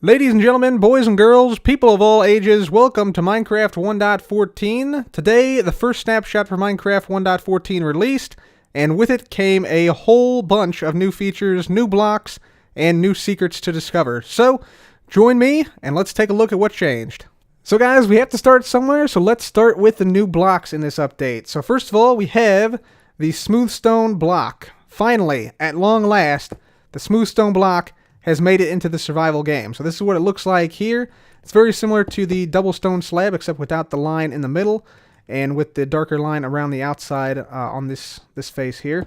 Ladies and gentlemen, boys and girls, people of all ages, welcome to Minecraft 1.14. Today, the first snapshot for Minecraft 1.14 released, and with it came a whole bunch of new features, new blocks, and new secrets to discover. So, join me, and let's take a look at what changed. So guys, we have to start somewhere, so let's start with the new blocks in this update. So first of all, we have the smooth stone block. Finally, at long last, the smooth stone block has made it into the survival game. So this is what it looks like here. It's very similar to the double stone slab, except without the line in the middle, and with the darker line around the outside on this face here.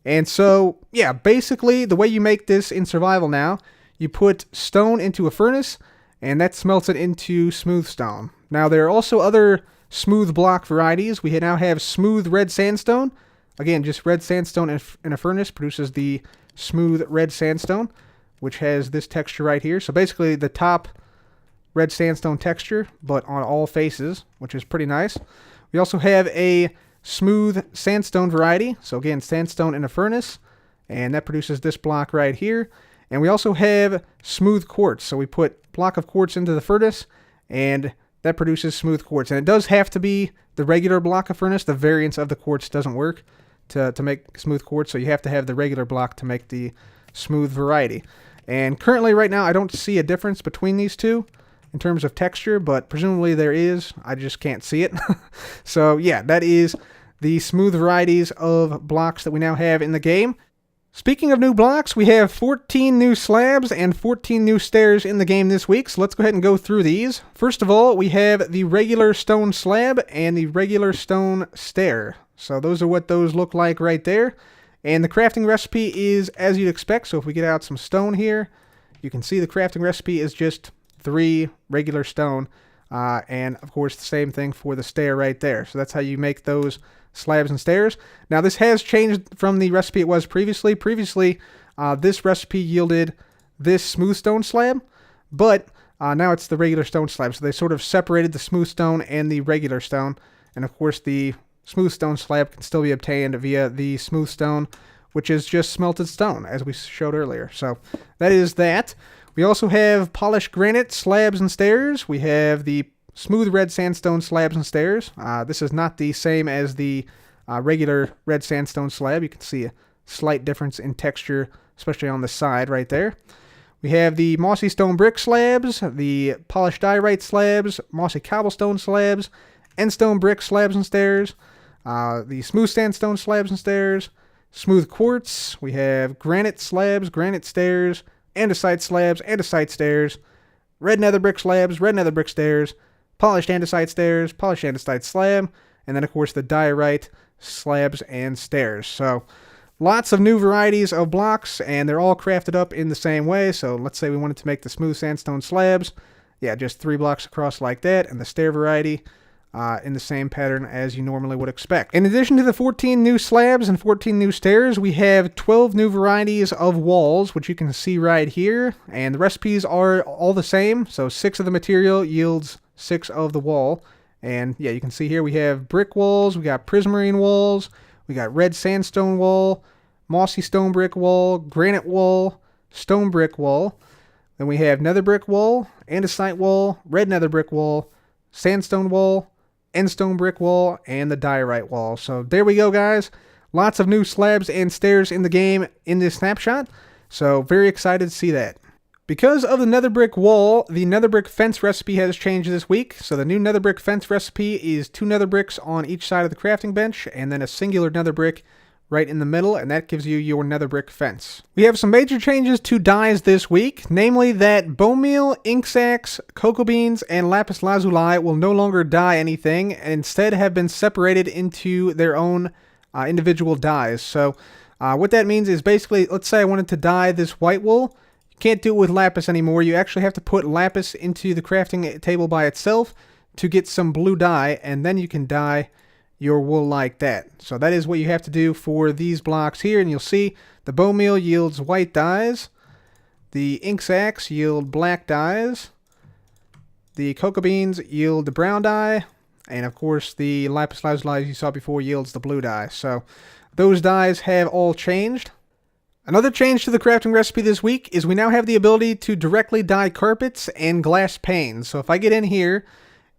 And so, yeah, basically the way you make this in survival now, you put stone into a furnace, and that smelts it into smooth stone. Now there are also other smooth block varieties. We now have smooth red sandstone. Again, just red sandstone in a furnace produces the smooth red sandstone, which has this texture right here. So basically the top red sandstone texture, but on all faces, which is pretty nice. We also have a smooth sandstone variety. So again, sandstone in a furnace, and that produces this block right here. And we also have smooth quartz. So we put block of quartz into the furnace, and that produces smooth quartz. And it does have to be the regular block of furnace. The variance of the quartz doesn't work to make smooth quartz, so you have to have the regular block to make the smooth variety. And currently right now I don't see a difference between these two in terms of texture, but presumably there is. I just can't see it. So yeah, that is the smooth varieties of blocks that we now have in the game. Speaking of new blocks, we have 14 new slabs and 14 new stairs in the game this week, so let's go ahead and go through these. First of all, we have the regular stone slab and the regular stone stair. So those are what those look like right there. And the crafting recipe is as you'd expect. So if we get out some stone here, you can see the crafting recipe is just 3 regular stone. And of course the same thing for the stair right there. So that's how you make those slabs and stairs. Now this has changed from the recipe it was previously. Previously, this recipe yielded this smooth stone slab, but now it's the regular stone slab. So they sort of separated the smooth stone and the regular stone. And of course the smooth stone slab can still be obtained via the smooth stone, which is just smelted stone, as we showed earlier. So that is that. We also have polished granite slabs and stairs. We have the smooth red sandstone slabs and stairs. This is not the same as the regular red sandstone slab. You can see a slight difference in texture, especially on the side right there. We have the mossy stone brick slabs, the polished diorite slabs, mossy cobblestone slabs, end stone brick slabs and stairs, the smooth sandstone slabs and stairs, smooth quartz. We have granite slabs, granite stairs, andesite slabs, andesite stairs, red nether brick slabs, red nether brick stairs, polished andesite stairs, polished andesite slab, and then of course the diorite slabs and stairs. So lots of new varieties of blocks, and they're all crafted up in the same way. So let's say we wanted to make the smooth sandstone slabs. Yeah, just 3 blocks across like that, and the stair variety in the same pattern as you normally would expect. In addition to the 14 new slabs and 14 new stairs, we have 12 new varieties of walls, which you can see right here. And the recipes are all the same. So 6 of the material yields 6 of the wall. And yeah, you can see here we have brick walls, we got prismarine walls, we got red sandstone wall, mossy stone brick wall, granite wall, stone brick wall. Then we have nether brick wall, andesite wall, red nether brick wall, sandstone wall, end stone brick wall, and the diorite wall. So there we go, guys. Lots of new slabs and stairs in the game in this snapshot. So very excited to see that. Because of the nether brick wall, the nether brick fence recipe has changed this week. So the new nether brick fence recipe is 2 nether bricks on each side of the crafting bench, and then a singular nether brick right in the middle, and that gives you your nether brick fence. We have some major changes to dyes this week, namely that bone meal, ink sacs, cocoa beans, and lapis lazuli will no longer dye anything, and instead have been separated into their own individual dyes. So what that means is basically, let's say I wanted to dye this white wool. You can't do it with lapis anymore. You actually have to put lapis into the crafting table by itself to get some blue dye, and then you can dye your wool like that. So that is what you have to do for these blocks here, and you'll see the bone meal yields white dyes, the ink sacs yield black dyes, the cocoa beans yield the brown dye, and of course the lapis lazuli, as you saw before, yields the blue dye. So those dyes have all changed. Another change to the crafting recipe this week is we now have the ability to directly dye carpets and glass panes. So if I get in here,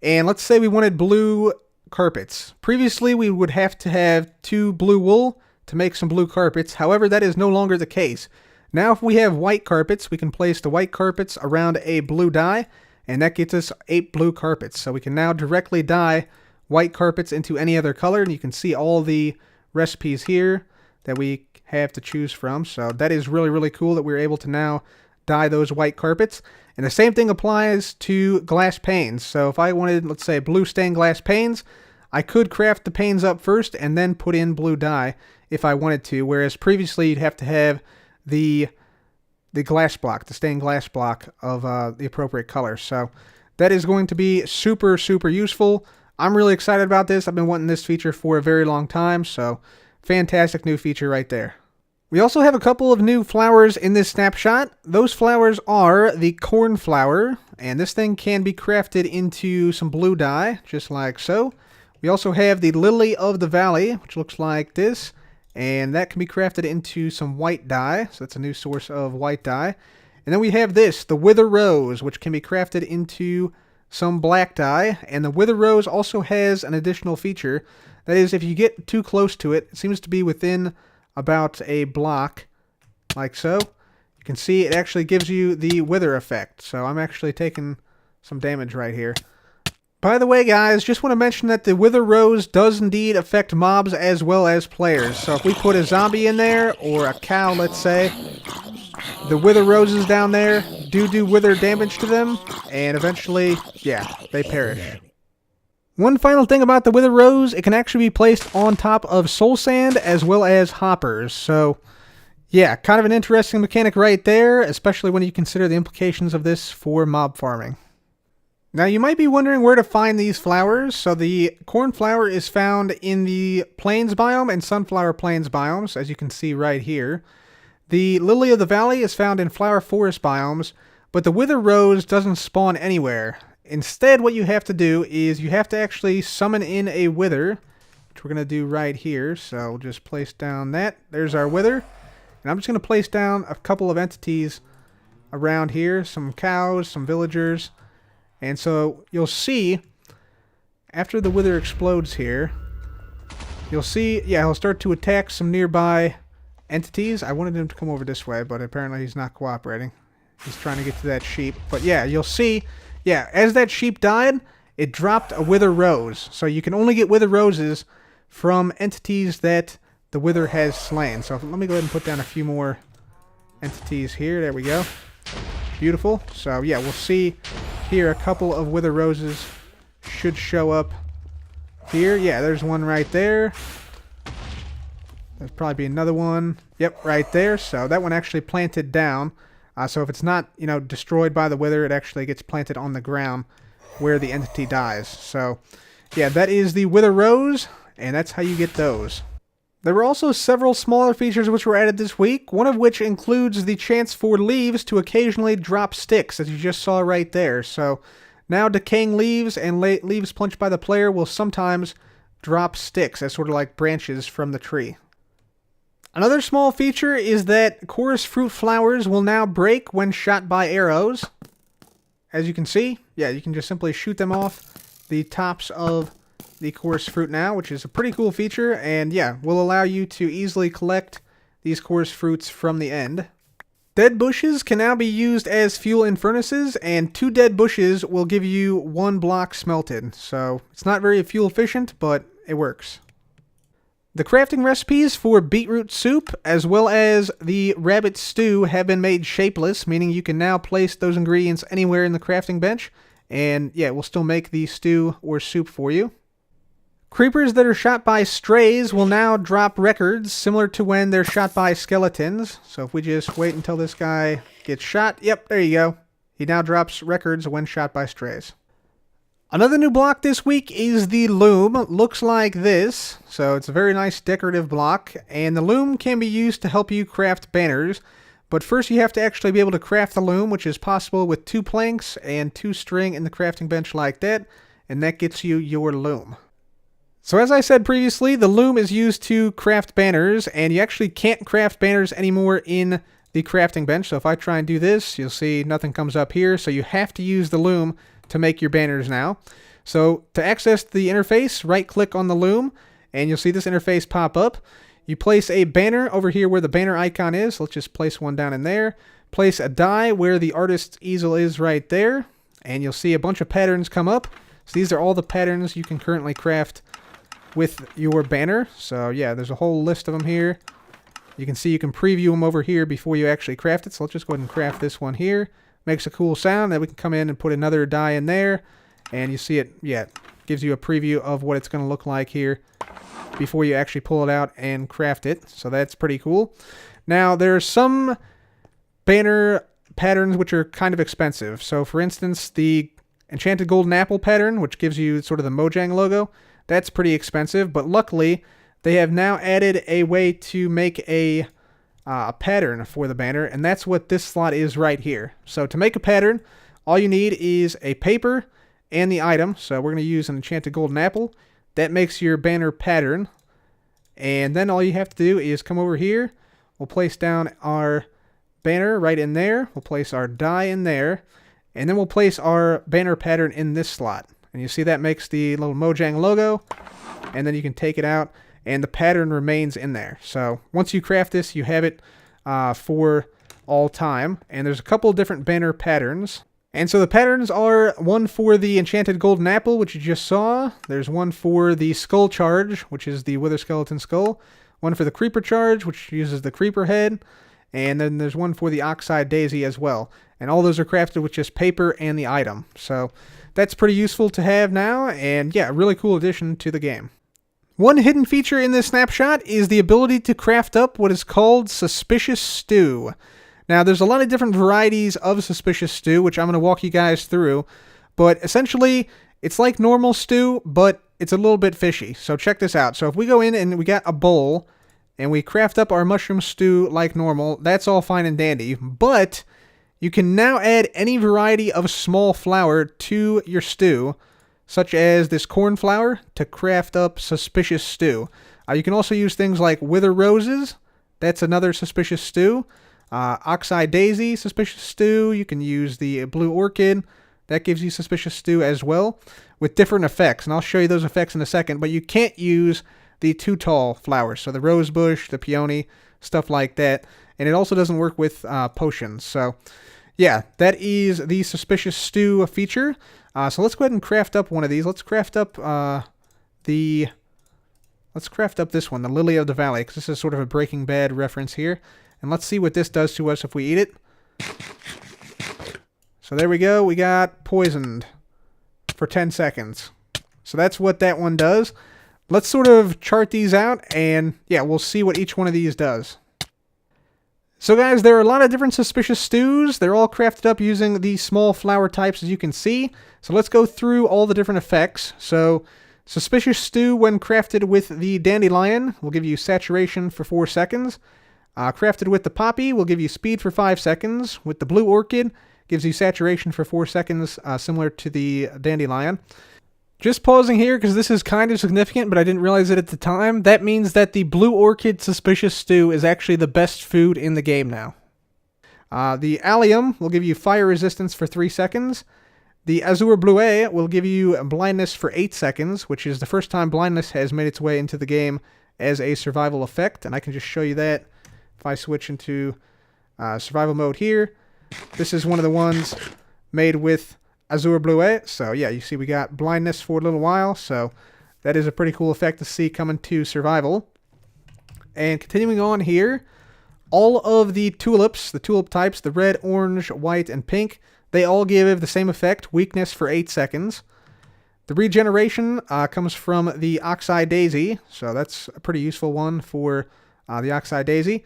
and let's say we wanted blue carpets. Previously, we would have to have 2 blue wool to make some blue carpets. However, that is no longer the case. Now if we have white carpets, we can place the white carpets around a blue dye, and that gets us 8 blue carpets. So we can now directly dye white carpets into any other color, and you can see all the recipes here that we have to choose from. So that is really, really cool that we're able to now dye those white carpets. And the same thing applies to glass panes. So if I wanted, let's say, blue stained glass panes, I could craft the panes up first and then put in blue dye if I wanted to, whereas previously you'd have to have the glass block, the stained glass block of the appropriate color. So that is going to be super, super useful. I'm really excited about this. I've been wanting this feature for a very long time, so fantastic new feature right there. We also have a couple of new flowers in this snapshot. Those flowers are the cornflower, and this thing can be crafted into some blue dye, just like so. We also have the lily of the valley, which looks like this, and that can be crafted into some white dye, so that's a new source of white dye. And then we have this, the wither rose, which can be crafted into some black dye, and the wither rose also has an additional feature. That is, if you get too close to it, it seems to be within about a block, like so. You can see it actually gives you the wither effect, so I'm actually taking some damage right here. By the way, guys, just want to mention that the wither rose does indeed affect mobs as well as players. So if we put a zombie in there, or a cow, let's say, the wither roses down there do wither damage to them, and eventually, yeah, they perish. One final thing about the wither rose, it can actually be placed on top of soul sand as well as hoppers. So, yeah, kind of an interesting mechanic right there, especially when you consider the implications of this for mob farming. Now, you might be wondering where to find these flowers. So the cornflower is found in the plains biome and sunflower plains biomes, as you can see right here. The lily of the valley is found in flower forest biomes, but the wither rose doesn't spawn anywhere. Instead, what you have to do is you have to actually summon in a wither, which we're going to do right here. So we'll just place down that. There's our wither. And I'm just going to place down a couple of entities around here. Some cows, some villagers. And so you'll see, after the wither explodes here, you'll see, yeah, he'll start to attack some nearby entities. I wanted him to come over this way, but apparently he's not cooperating. He's trying to get to that sheep. But yeah, you'll see, yeah, as that sheep died, it dropped a wither rose. So you can only get wither roses from entities that the wither has slain. So let me go ahead and put down a few more entities here. There we go. Beautiful. So yeah, we'll see here a couple of wither roses should show up here. Yeah, there's one right there. There'll probably be another one. Yep, right there. So that one actually planted down. So if it's not, destroyed by the wither, it actually gets planted on the ground where the entity dies. So, yeah, that is the wither rose, and that's how you get those. There were also several smaller features which were added this week, one of which includes the chance for leaves to occasionally drop sticks, as you just saw right there. So now decaying leaves and leaves punched by the player will sometimes drop sticks as sort of like branches from the tree. Another small feature is that chorus fruit flowers will now break when shot by arrows. As you can see, yeah, you can just simply shoot them off the tops of the chorus fruit now, which is a pretty cool feature, and yeah, will allow you to easily collect these chorus fruits from the end. Dead bushes can now be used as fuel in furnaces, and 2 dead bushes will give you 1 block smelted. So it's not very fuel efficient, but it works. The crafting recipes for beetroot soup as well as the rabbit stew have been made shapeless, meaning you can now place those ingredients anywhere in the crafting bench, and yeah, we'll still make the stew or soup for you. Creepers that are shot by strays will now drop records, similar to when they're shot by skeletons. So if we just wait until this guy gets shot, yep, there you go. He now drops records when shot by strays. Another new block this week is the Loom. Looks like this. So it's a very nice decorative block, and the Loom can be used to help you craft banners. But first you have to actually be able to craft the Loom, which is possible with 2 planks and 2 string in the crafting bench like that, and that gets you your Loom. So as I said previously, the loom is used to craft banners, and you actually can't craft banners anymore in the crafting bench. So if I try and do this, you'll see nothing comes up here. So you have to use the loom to make your banners now. So to access the interface, right-click on the loom, and you'll see this interface pop up. You place a banner over here where the banner icon is. Let's just place one down in there. Place a die where the artist's easel is right there, and you'll see a bunch of patterns come up. So these are all the patterns you can currently craft with your banner. So yeah, there's a whole list of them here. You can see you can preview them over here before you actually craft it. So let's just go ahead and craft this one here. Makes a cool sound. Then we can come in and put another die in there. And you see it, yeah, gives you a preview of what it's going to look like here before you actually pull it out and craft it. So that's pretty cool. Now, there's some banner patterns which are kind of expensive. So for instance, the Enchanted Golden Apple pattern, which gives you sort of the Mojang logo, that's pretty expensive. But luckily, they have now added a way to make a pattern for the banner, and that's what this slot is right here. So to make a pattern, all you need is a paper and the item. So we're going to use an Enchanted Golden Apple. That makes your banner pattern. And then all you have to do is come over here. We'll place down our banner right in there. We'll place our die in there. And then we'll place our banner pattern in this slot. And you see that makes the little Mojang logo. And then you can take it out, and the pattern remains in there. So once you craft this, you have it for all time. And there's a couple of different banner patterns. And so the patterns are one for the Enchanted Golden Apple, which you just saw. There's one for the Skull Charge, which is the Wither Skeleton Skull. One for the Creeper Charge, which uses the Creeper Head. And then there's one for the Oxeye Daisy as well. And all those are crafted with just paper and the item. So that's pretty useful to have now. And yeah, a really cool addition to the game. One hidden feature in this snapshot is the ability to craft up what is called Suspicious Stew. Now, there's a lot of different varieties of Suspicious Stew, which I'm going to walk you guys through. But essentially, it's like normal stew, but it's a little bit fishy. So check this out. So if we go in and we got a bowl, and we craft up our mushroom stew like normal, that's all fine and dandy. But you can now add any variety of small flour to your stew, such as this corn flour, to craft up Suspicious Stew. You can also use things like Wither Roses. That's another Suspicious Stew. Oxeye Daisy, Suspicious Stew. You can use the Blue Orchid. That gives you Suspicious Stew as well, with different effects. And I'll show you those effects in a second. But you can't use the too tall flowers. So the Rose Bush, the Peony, stuff like that. And it also doesn't work with potions. So yeah, that is the Suspicious Stew feature. So let's go ahead and craft up one of these. Let's craft up this one, the Lily of the Valley, because this is sort of a Breaking Bad reference here. And let's see what this does to us if we eat it. So there we go. We got poisoned for 10 seconds. So that's what that one does. Let's sort of chart these out, and yeah, we'll see what each one of these does. So guys, there are a lot of different Suspicious Stews. They're all crafted up using these small flower types, as you can see. So let's go through all the different effects. So Suspicious Stew, when crafted with the Dandelion, will give you saturation for 4 seconds. Crafted with the Poppy will give you speed for 5 seconds. With the Blue Orchid, gives you saturation for 4 seconds, similar to the Dandelion. Just pausing here because this is kind of significant, but I didn't realize it at the time. That means that the Blue Orchid Suspicious Stew is actually the best food in the game now. The Allium will give you fire resistance for 3 seconds. The Azure Bleuet will give you blindness for 8 seconds, which is the first time blindness has made its way into the game as a survival effect. And I can just show you that if I switch into survival mode here. This is one of the ones made with Azure Bleuet. So yeah, you see we got blindness for a little while. So that is a pretty cool effect to see coming to survival. And continuing on here, all of the tulips, the tulip types, the red, orange, white, and pink, they all give the same effect, weakness for 8 seconds. The regeneration comes from the Oxeye Daisy, so that's a pretty useful one for the Oxeye Daisy.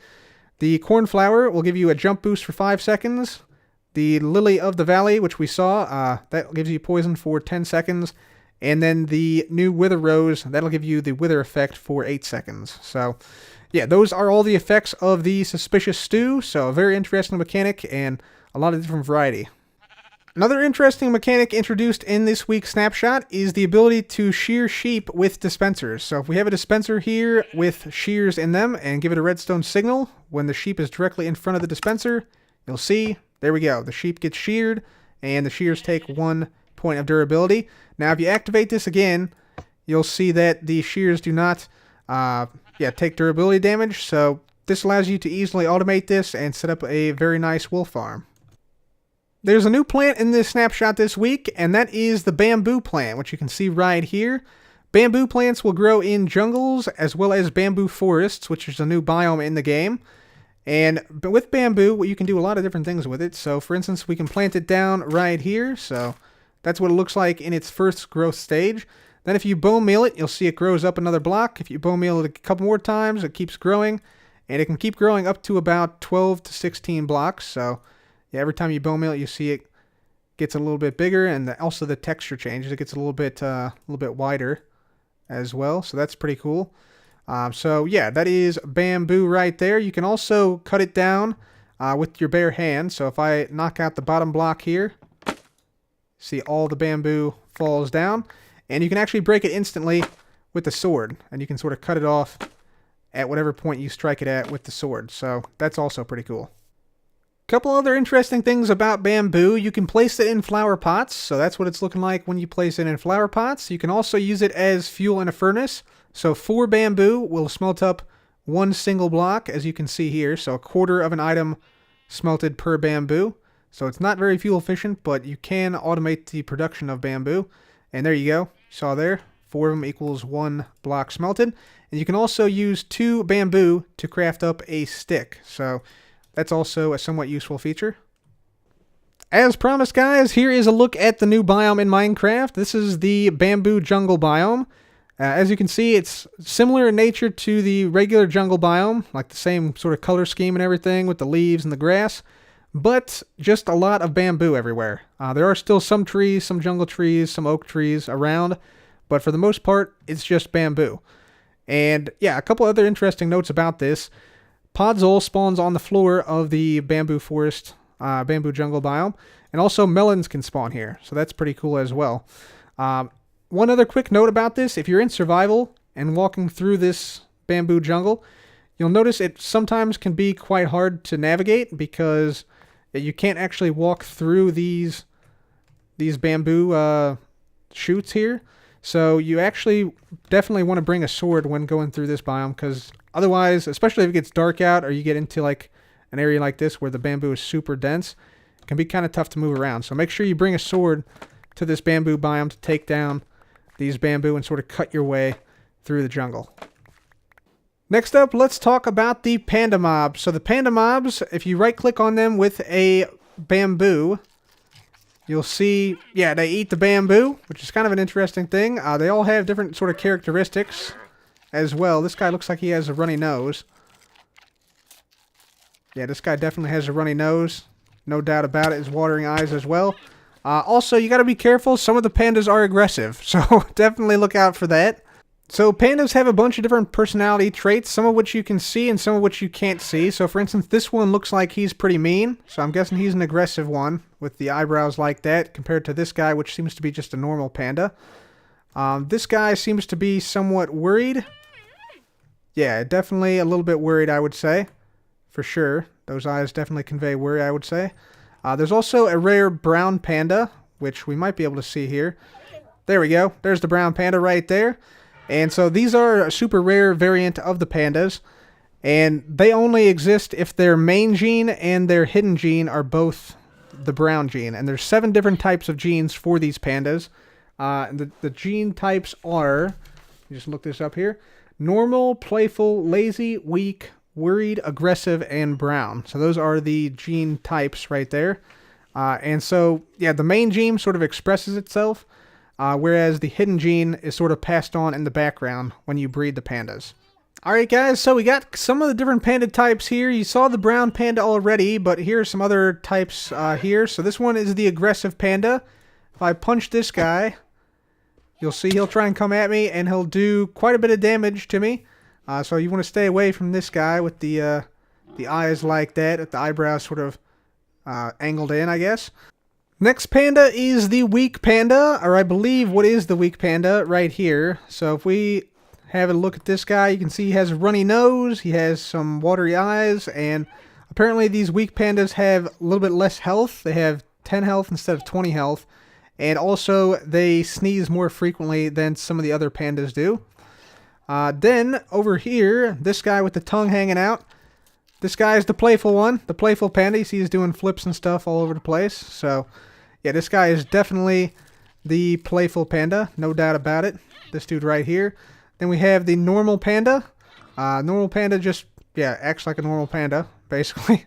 The cornflower will give you a jump boost for 5 seconds. The Lily of the Valley, which we saw, that gives you poison for 10 seconds. And then the new Wither Rose, that'll give you the Wither effect for 8 seconds. So yeah, those are all the effects of the Suspicious Stew. So a very interesting mechanic and a lot of different variety. Another interesting mechanic introduced in this week's snapshot is the ability to shear sheep with dispensers. So if we have a dispenser here with shears in them and give it a redstone signal, when the sheep is directly in front of the dispenser, you'll see, there we go, the sheep gets sheared and the shears take 1 point of durability. Now if you activate this again, you'll see that the shears do not take durability damage. So this allows you to easily automate this and set up a very nice wool farm. There's a new plant in this snapshot this week, and that is the bamboo plant, which you can see right here. Bamboo plants will grow in jungles as well as bamboo forests, which is a new biome in the game. And with bamboo, you can do a lot of different things with it. So for instance, we can plant it down right here. So that's what it looks like in its first growth stage. Then if you bone meal it, you'll see it grows up another block. If you bone meal it a couple more times, it keeps growing. And it can keep growing up to about 12 to 16 blocks. So yeah, every time you bone meal it, you see it gets a little bit bigger, and also the texture changes. It gets a little bit wider as well, so that's pretty cool. So yeah, that is bamboo right there. You can also cut it down with your bare hand. So if I knock out the bottom block here, see all the bamboo falls down, and you can actually break it instantly with the sword, and you can sort of cut it off at whatever point you strike it at with the sword. So that's also pretty cool. Couple other interesting things about bamboo. You can place it in flower pots, so that's what it's looking like when you place it in flower pots. You can also use it as fuel in a furnace. So 4 bamboo will smelt up 1 single block, as you can see here. So a quarter of an item smelted per bamboo. So it's not very fuel efficient, but you can automate the production of bamboo. And there you go. You saw there, 4 of them equals 1 block smelted. And you can also use 2 bamboo to craft up a stick. So that's also a somewhat useful feature. As promised, guys, here is a look at the new biome in Minecraft. This is the bamboo jungle biome. As you can see, it's similar in nature to the regular jungle biome, like the same sort of color scheme and everything with the leaves and the grass, but just a lot of bamboo everywhere. There are still some trees, some jungle trees, some oak trees around, but for the most part, it's just bamboo. And yeah, a couple other interesting notes about this. Podzol spawns on the floor of the bamboo forest, bamboo jungle biome, and also melons can spawn here, so that's pretty cool as well. One other quick note about this, if you're in survival and walking through this bamboo jungle, you'll notice it sometimes can be quite hard to navigate because you can't actually walk through these bamboo shoots here. So you actually definitely want to bring a sword when going through this biome, because otherwise, especially if it gets dark out or you get into like an area like this where the bamboo is super dense, it can be kind of tough to move around. So make sure you bring a sword to this bamboo biome to take down these bamboo and sort of cut your way through the jungle. Next up, let's talk about the panda mobs. So the panda mobs, if you right click on them with a bamboo, you'll see, yeah, they eat the bamboo, which is kind of an interesting thing. They all have different sort of characteristics as well. This guy looks like he has a runny nose. Yeah, this guy definitely has a runny nose. No doubt about it. His watering eyes as well. Also, you got to be careful. Some of the pandas are aggressive, so definitely look out for that. So pandas have a bunch of different personality traits, some of which you can see and some of which you can't see. So for instance, this one looks like he's pretty mean, so I'm guessing he's an aggressive one with the eyebrows like that compared to this guy, which seems to be just a normal panda. This guy seems to be somewhat worried. Yeah, definitely a little bit worried, I would say, for sure. Those eyes definitely convey worry, I would say. There's also a rare brown panda, which we might be able to see here. There we go. There's the brown panda right there. And so these are a super rare variant of the pandas, and they only exist if their main gene and their hidden gene are both the brown gene. And there's 7 different types of genes for these pandas. The gene types are, let me just look this up here, normal, playful, lazy, weak, worried, aggressive, and brown. So those are the gene types right there. And so, yeah, the main gene sort of expresses itself, whereas the hidden gene is sort of passed on in the background when you breed the pandas. Alright guys, so we got some of the different panda types here. You saw the brown panda already, but here are some other types here. So this one is the aggressive panda. If I punch this guy, you'll see he'll try and come at me, and he'll do quite a bit of damage to me. So you want to stay away from this guy with the eyes like that, with the eyebrows sort of angled in, I guess. Next panda is the weak panda, or I believe what is the weak panda right here. So if we have a look at this guy, you can see he has a runny nose, he has some watery eyes, and apparently these weak pandas have a little bit less health. They have 10 health instead of 20 health. And also, they sneeze more frequently than some of the other pandas do. Then, over here, this guy with the tongue hanging out. This guy is the playful one. The playful panda. You see he's doing flips and stuff all over the place. So, yeah, this guy is definitely the playful panda. No doubt about it. This dude right here. Then we have the normal panda. Normal panda just, yeah, acts like a normal panda, basically.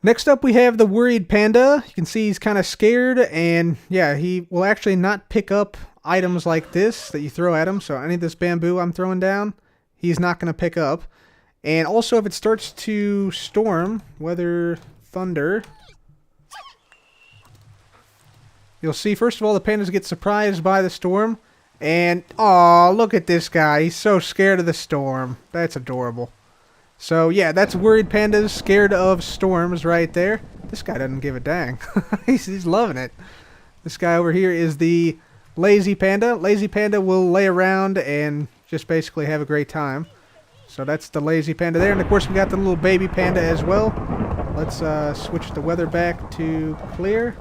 Next up, we have the worried panda. You can see he's kind of scared, and yeah, he will actually not pick up items like this that you throw at him. So any of this bamboo I'm throwing down, he's not going to pick up. And also, if it starts to storm, weather, thunder, you'll see, first of all, the pandas get surprised by the storm. And, aw, look at this guy. He's so scared of the storm. That's adorable. So, yeah, that's worried pandas scared of storms right there. This guy doesn't give a dang. He's loving it. This guy over here is the lazy panda. Lazy panda will lay around and just basically have a great time. So that's the lazy panda there. And, of course, we got the little baby panda as well. Let's switch the weather back to clear.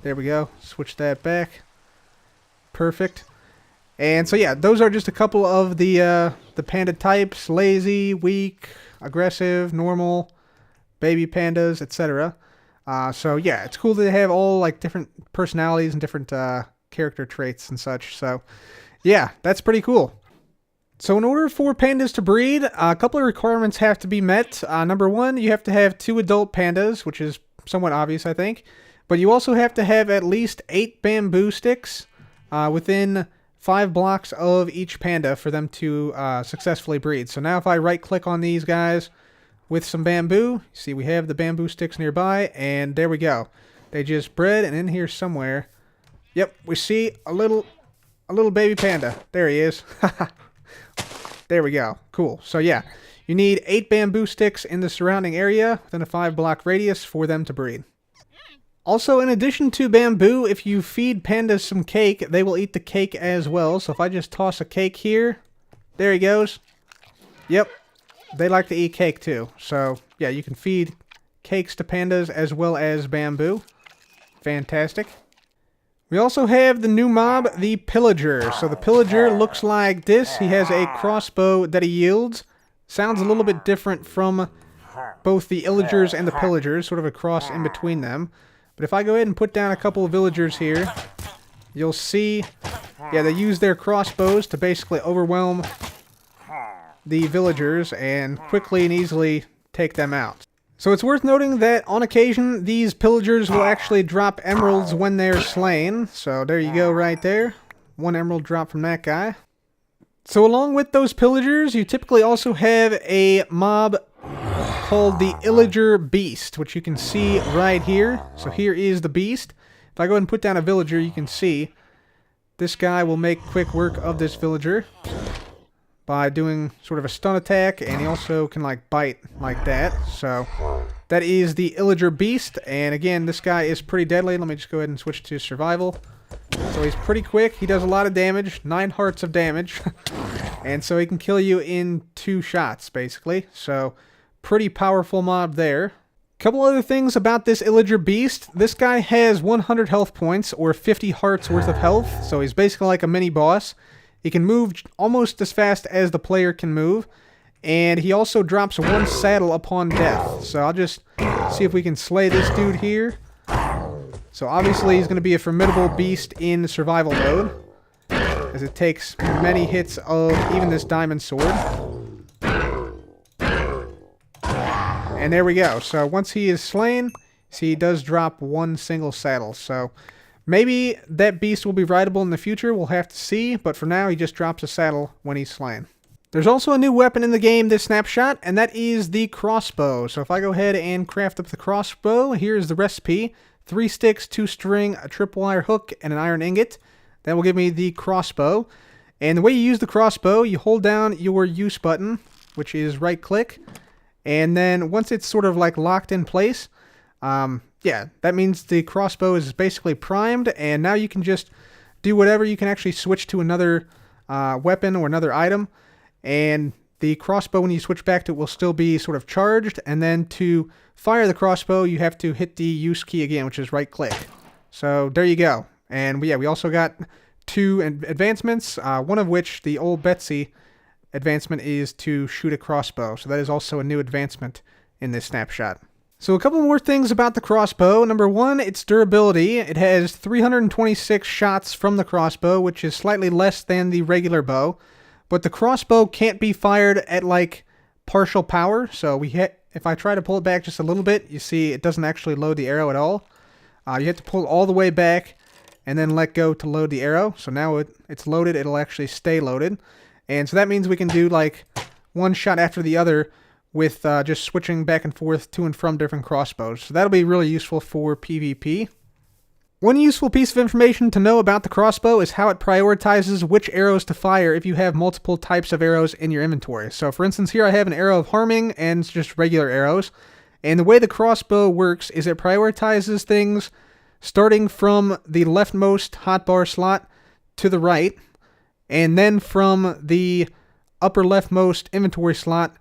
There we go. Switch that back. Perfect. And so yeah, those are just a couple of the panda types: lazy, weak, aggressive, normal, baby pandas, etc. So yeah, it's cool to have all like different personalities and different character traits and such. So yeah, that's pretty cool. So in order for pandas to breed, a couple of requirements have to be met. Number one, you have to have 2 adult pandas, which is somewhat obvious, I think. But you also have to have at least 8 bamboo sticks within 5 blocks of each panda for them to successfully breed. So now if I right click on these guys with some bamboo, you see we have the bamboo sticks nearby, and there we go. They just bred, and in here somewhere, yep, we see a little baby panda. There he is. There we go. Cool. So yeah, you need 8 bamboo sticks in the surrounding area within a 5-block radius for them to breed. Also, in addition to bamboo, if you feed pandas some cake, they will eat the cake as well. So if I just toss a cake here, there he goes. Yep, they like to eat cake too. So yeah, you can feed cakes to pandas as well as bamboo. Fantastic. We also have the new mob, the Pillager. So the Pillager looks like this. He has a crossbow that he yields. Sounds a little bit different from both the Illagers and the Pillagers, sort of a cross in between them. But if I go ahead and put down a couple of villagers here, you'll see, yeah, they use their crossbows to basically overwhelm the villagers and quickly and easily take them out. So it's worth noting that on occasion, these pillagers will actually drop emeralds when they're slain. So there you go right there. 1 emerald drop from that guy. So along with those pillagers, you typically also have a mob called the Illager Beast, which you can see right here. So here is the beast. If I go ahead and put down a villager, you can see this guy will make quick work of this villager by doing sort of a stun attack, and he also can like bite like that. So that is the Illager Beast, and again, this guy is pretty deadly. Let me just go ahead and switch to survival. So he's pretty quick. He does a lot of damage, 9 hearts of damage, and so he can kill you in 2 shots, basically. So pretty powerful mob there. Couple other things about this Illager Beast. This guy has 100 health points, or 50 hearts worth of health, so he's basically like a mini boss. He can move almost as fast as the player can move, and he also drops 1 saddle upon death. So I'll just see if we can slay this dude here. So obviously he's going to be a formidable beast in survival mode, as it takes many hits of even this diamond sword. And there we go. So once he is slain, see, he does drop 1 single saddle. So maybe that beast will be rideable in the future. We'll have to see. But for now, he just drops a saddle when he's slain. There's also a new weapon in the game this snapshot, and that is the crossbow. So if I go ahead and craft up the crossbow, here's the recipe. 3 sticks, 2 string, a tripwire hook, and an iron ingot. That will give me the crossbow. And the way you use the crossbow, you hold down your use button, which is right click. And then once it's sort of like locked in place, Yeah, that means the crossbow is basically primed, and now you can just do whatever. You can actually switch to another weapon or another item, and the crossbow, when you switch back to it, will still be sort of charged, and then to fire the crossbow, you have to hit the use key again, which is right click. So there you go. And yeah, we also got 2 advancements, one of which, the old Betsy advancement, is to shoot a crossbow. So that is also a new advancement in this snapshot. So a couple more things about the crossbow. Number 1, its durability. It has 326 shots from the crossbow, which is slightly less than the regular bow. But the crossbow can't be fired at like partial power. So if I try to pull it back just a little bit, you see it doesn't actually load the arrow at all. You have to pull all the way back and then let go to load the arrow. So now it's loaded, it'll actually stay loaded. And so that means we can do like one shot after the other with just switching back and forth to and from different crossbows. So that'll be really useful for PvP. One useful piece of information to know about the crossbow is how it prioritizes which arrows to fire if you have multiple types of arrows in your inventory. So for instance, here I have an arrow of harming and just regular arrows. And the way the crossbow works is it prioritizes things starting from the leftmost hotbar slot to the right, and then from the upper leftmost inventory slot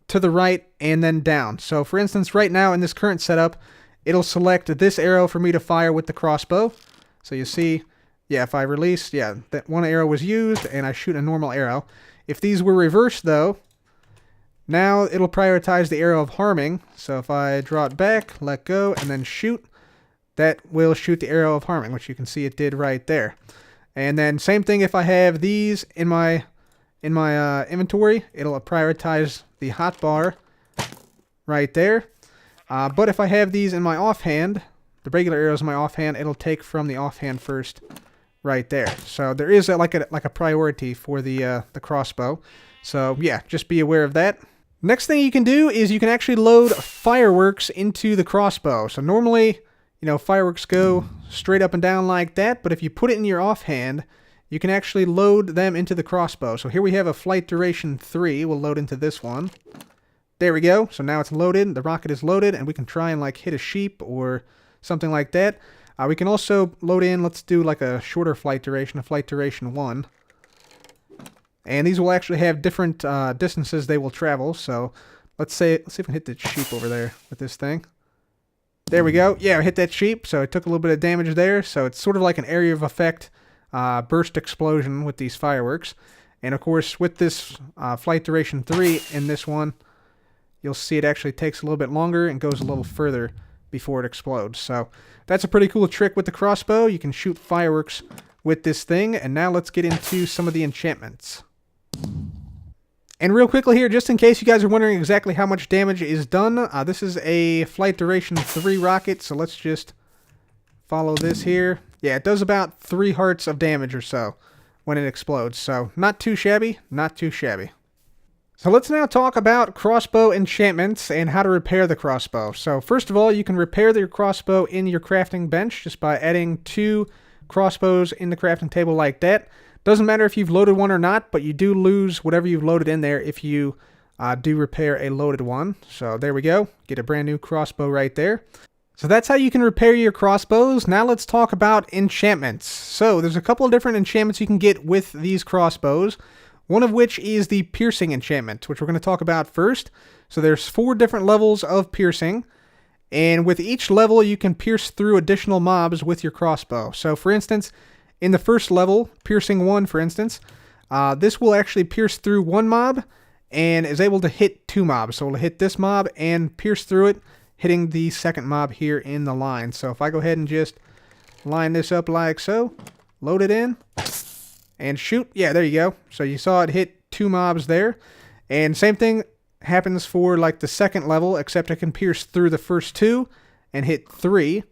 to the right and then down. So for instance, right now in this current setup, it'll select this arrow for me to fire with the crossbow. So you see, yeah, if I release, yeah, that one arrow was used and I shoot a normal arrow. If these were reversed though, now it'll prioritize the arrow of harming. So if I draw it back, let go, and then shoot, that will shoot the arrow of harming, which you can see it did right there. And then same thing if I have these in my inventory, it'll prioritize the hotbar right there. But if I have these in my offhand, the regular arrows in my offhand, it'll take from the offhand first right there. So there is like a priority for the crossbow. So yeah, just be aware of that. Next thing you can do is you can actually load fireworks into the crossbow. So normally, fireworks go straight up and down like that, but if you put it in your offhand, you can actually load them into the crossbow. So here we have a flight duration 3. We'll load into this one. There we go. So now it's loaded. The rocket is loaded, and we can try and like hit a sheep or something like that. We can also load in, let's do like a shorter flight duration, a flight duration 1. And these will actually have different distances they will travel. So let's see if we can hit the sheep over there with this thing. There we go. Yeah, I hit that sheep, so it took a little bit of damage there. So it's sort of like an area of effect burst explosion with these fireworks. And of course, with this flight duration 3 in this one, you'll see it actually takes a little bit longer and goes a little further before it explodes. So that's a pretty cool trick with the crossbow. You can shoot fireworks with this thing. And now let's get into some of the enchantments. And real quickly here, just in case you guys are wondering exactly how much damage is done, this is a flight duration 3 rocket, so let's just follow this here. Yeah, it does about 3 hearts of damage or so when it explodes, so not too shabby, not too shabby. So let's now talk about crossbow enchantments and how to repair the crossbow. So first of all, you can repair your crossbow in your crafting bench just by adding 2 crossbows in the crafting table like that. Doesn't matter if you've loaded one or not, but you do lose whatever you've loaded in there if you do repair a loaded one. So there we go. Get a brand new crossbow right there. So that's how you can repair your crossbows. Now let's talk about enchantments. So there's a couple of different enchantments you can get with these crossbows. One of which is the piercing enchantment, which we're going to talk about first. So there's 4 different levels of piercing. And with each level, you can pierce through additional mobs with your crossbow. So for instance, in the first level, piercing 1 for instance, this will actually pierce through 1 mob and is able to hit 2 mobs. So it'll hit this mob and pierce through it, hitting the second mob here in the line. So if I go ahead and just line this up like so, load it in, and shoot. Yeah, there you go. So you saw it hit 2 mobs there. And same thing happens for like the second level, except it can pierce through the first 2 and hit 3.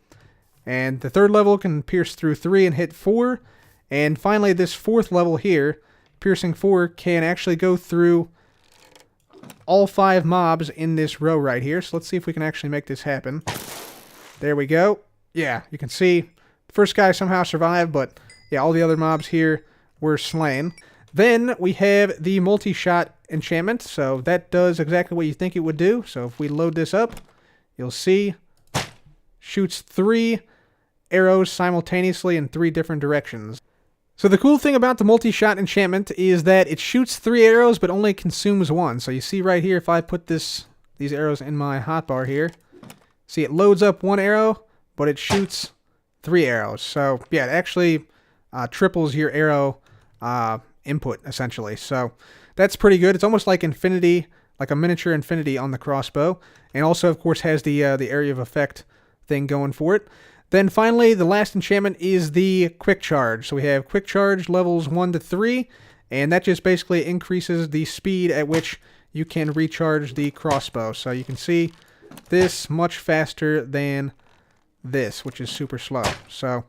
And the third level can pierce through 3 and hit 4. And finally, this 4th level here, piercing 4, can actually go through all 5 mobs in this row right here. So let's see if we can actually make this happen. There we go. Yeah, you can see the first guy somehow survived, but yeah, all the other mobs here were slain. Then we have the multi-shot enchantment. So that does exactly what you think it would do. So if we load this up, you'll see shoots 3 arrows simultaneously in 3 different directions. So the cool thing about the multi-shot enchantment is that it shoots 3 arrows but only consumes 1. So you see right here, if I put these arrows in my hotbar here, see it loads up 1 arrow, but it shoots 3 arrows. So yeah, it actually triples your arrow input essentially. So that's pretty good. It's almost like infinity, like a miniature infinity on the crossbow, and also of course has the area of effect thing going for it. Then finally, the last enchantment is the Quick Charge. So we have Quick Charge levels 1 to 3, and that just basically increases the speed at which you can recharge the crossbow. So you can see this much faster than this, which is super slow. So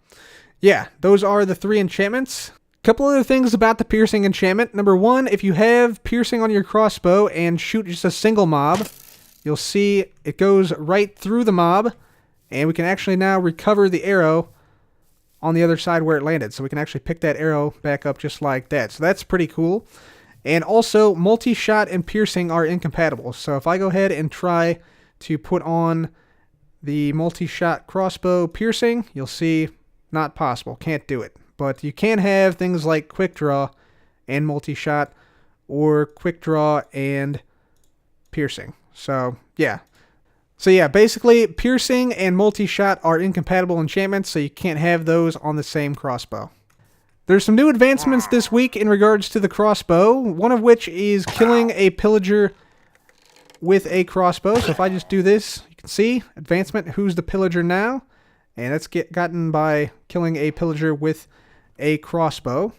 yeah, those are the 3 enchantments. Couple other things about the piercing enchantment. Number 1, if you have piercing on your crossbow and shoot just a single mob, you'll see it goes right through the mob. And we can actually now recover the arrow on the other side where it landed. So we can actually pick that arrow back up just like that. So that's pretty cool. And also, multi-shot and piercing are incompatible. So if I go ahead and try to put on the multi-shot crossbow piercing, you'll see not possible. Can't do it. But you can have things like quick draw and multi-shot, or quick draw and piercing. So yeah. So yeah, basically, piercing and multi-shot are incompatible enchantments, so you can't have those on the same crossbow. There's some new advancements this week in regards to the crossbow, one of which is killing a pillager with a crossbow. So if I just do this, you can see, advancement, who's the pillager now? And that's gotten by killing a pillager with a crossbow.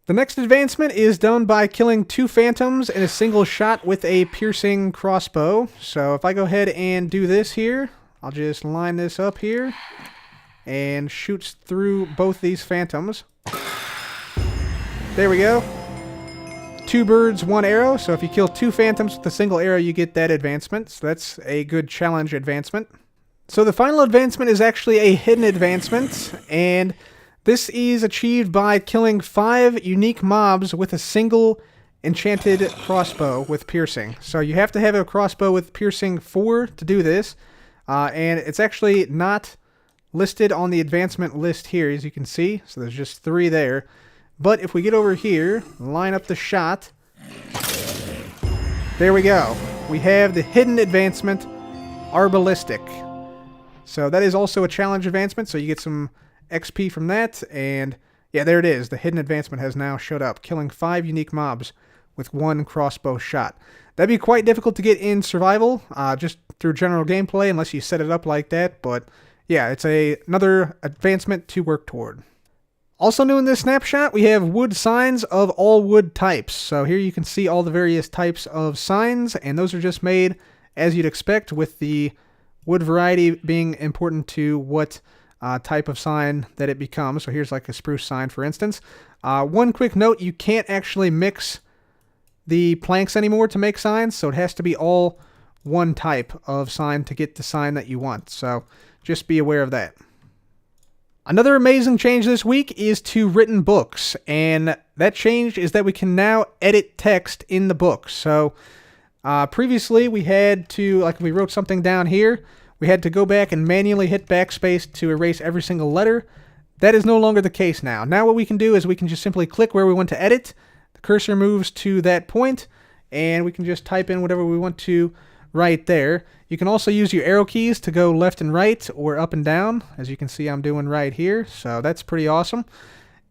The next advancement is done by killing 2 phantoms in a single shot with a piercing crossbow. So if I go ahead and do this here, I'll just line this up here and shoots through both these phantoms. There we go. 2 birds, 1 arrow. So if you kill 2 phantoms with a single arrow, you get that advancement. So that's a good challenge advancement. So the final advancement is actually a hidden advancement, and this is achieved by killing 5 unique mobs with a single enchanted crossbow with piercing. So you have to have a crossbow with piercing 4 to do this, and it's actually not listed on the advancement list here, as you can see. So there's just 3 there. But if we get over here, line up the shot, there we go. We have the hidden advancement, Arbalistic. So that is also a challenge advancement, so you get some XP from that, and yeah, there it is. The hidden advancement has now showed up, killing 5 unique mobs with 1 crossbow shot. That'd be quite difficult to get in survival, just through general gameplay, unless you set it up like that, but yeah, it's another advancement to work toward. Also new in this snapshot, we have wood signs of all wood types. So here you can see all the various types of signs, and those are just made as you'd expect, with the wood variety being important to what type of sign that it becomes. So here's like a spruce sign, for instance. One quick note, you can't actually mix the planks anymore to make signs, so it has to be all one type of sign to get the sign that you want. So just be aware of that. Another amazing change this week is to written books, and that change is that we can now edit text in the book. So previously we had to, like if we wrote something down here, we had to go back and manually hit backspace to erase every single letter. That is no longer the case now. Now what we can do is we can just simply click where we want to edit, the cursor moves to that point, and we can just type in whatever we want to right there. You can also use your arrow keys to go left and right or up and down, as you can see I'm doing right here, so that's pretty awesome.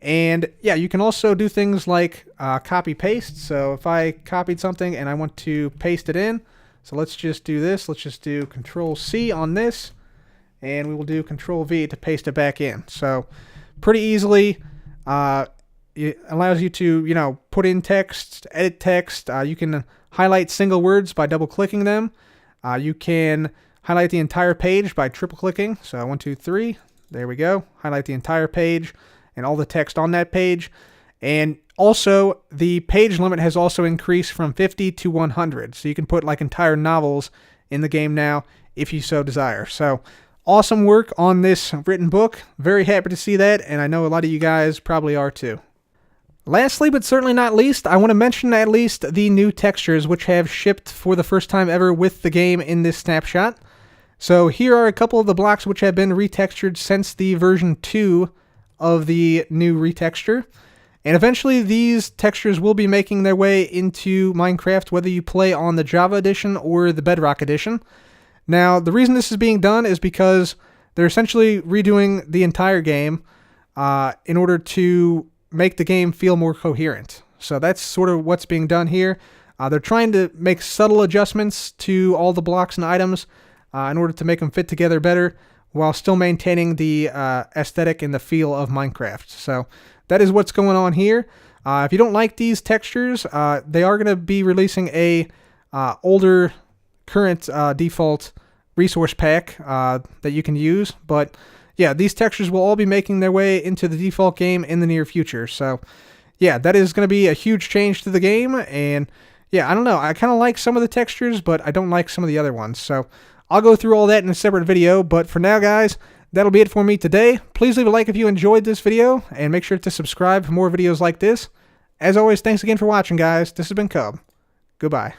And yeah, you can also do things like copy paste. So if I copied something and I want to paste it in, so let's just do this. Let's just do Control C on this, and we will do Control V to paste it back in. So pretty easily, it allows you to, put in text, edit text. You can highlight single words by double clicking them. You can highlight the entire page by triple clicking. So 1, 2, 3, there we go. Highlight the entire page and all the text on that page. And also, the page limit has also increased from 50 to 100. So you can put like entire novels in the game now if you so desire. So awesome work on this written book. Very happy to see that, and I know a lot of you guys probably are too. Lastly, but certainly not least, I want to mention at least the new textures which have shipped for the first time ever with the game in this snapshot. So here are a couple of the blocks which have been retextured since the version 2 of the new retexture. And eventually these textures will be making their way into Minecraft, whether you play on the Java edition or the Bedrock edition. Now, the reason this is being done is because they're essentially redoing the entire game in order to make the game feel more coherent. So that's sort of what's being done here. They're trying to make subtle adjustments to all the blocks and items in order to make them fit together better, while still maintaining the aesthetic and the feel of Minecraft. So that is what's going on here. If you don't like these textures, they are going to be releasing a older current default resource pack that you can use. But yeah, these textures will all be making their way into the default game in the near future. So yeah, that is going to be a huge change to the game. And yeah, I don't know. I kind of like some of the textures, but I don't like some of the other ones. So I'll go through all that in a separate video, but for now, guys, that'll be it for me today. Please leave a like if you enjoyed this video, and make sure to subscribe for more videos like this. As always, thanks again for watching, guys. This has been Cub. Goodbye.